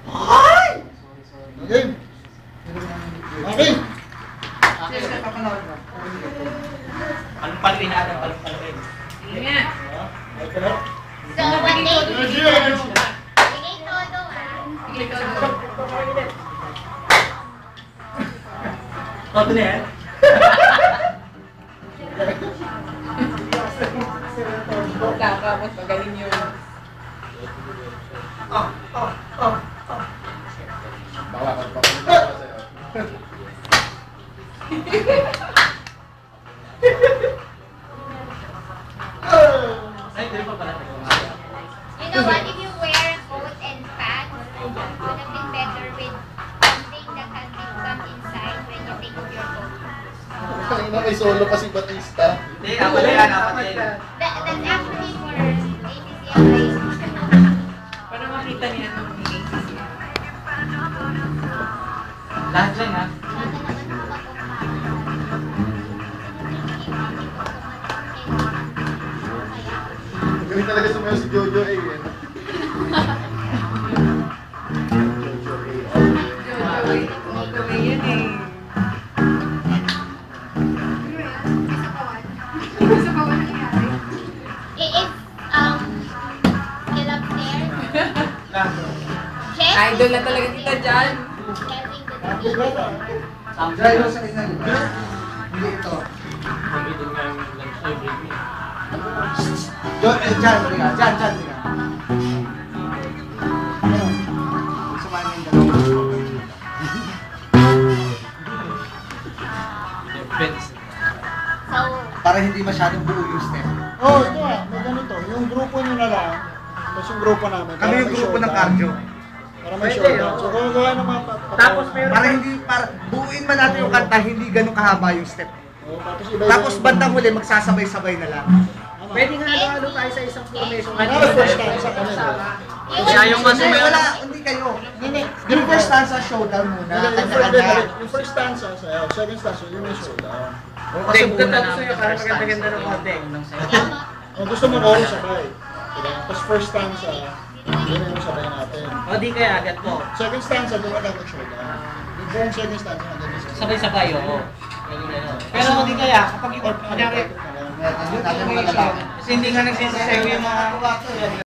Ay! Okay. Okay. Anong paluin natin? Paluin. Hindi nga. So, one day, bigay todo Bigay todo. Todo na yan? Tapos magaling yun. Bawa ka pa sa'yo. Ay, dito pa pala. You know what? If you wear a coat and pants, it would have been better with something that can come inside when you take off your coat. May solo pa si Batista. Hindi, ako na yan. Apat yan. That's actually for ACCLA. Para makita niya nung ACC. Lahat yan, ha? Galing talaga sumayaw si Jojo A. Jojo, all the way yan eh. It is, still upstairs. Chef Idol na talaga kita dyan. having the TV. Driver sa kanya. Hindi ito. Diyan, Riga. Diyan, Riga. Sumama yung dalawa. So, Para hindi masyadong buo yung step. Oh, ito nga. May ganito. Yung grupo nyo na lang. Tapos yung grupo namin. Kami yung grupo ng cardio. Para may showdown. So, kung gawa ng mga Tapos meron- Para buuin man natin yung kanta, hindi ganun kahaba yung step. Oh, tapos Tapos bandang huli, magsasabay-sabay na lang. Pwede nga halo tayo sa isang formation. Ano first time sa kanila? Siya yung mas Hindi, wala, hindi kayo. Yung first stanza, showdown muna. Kanya-kanya. Yung first stanza sa'yo, second stanza, yun yung showdown. Kasi buo na namin para maganda-ganda ng konti. Kung gusto mo ko, sabay. Diba? Tapos first stanza, yun yung sabay natin. O di kaya agad po. Second stanza, doon agad mag-showdown. Yung buong second stanza, agad yung Sabay-sabay, oo. Pero di kaya, kapag yung kunyari, Natin mga lalaki. kasi hindi nga nagsisasayaw yung mga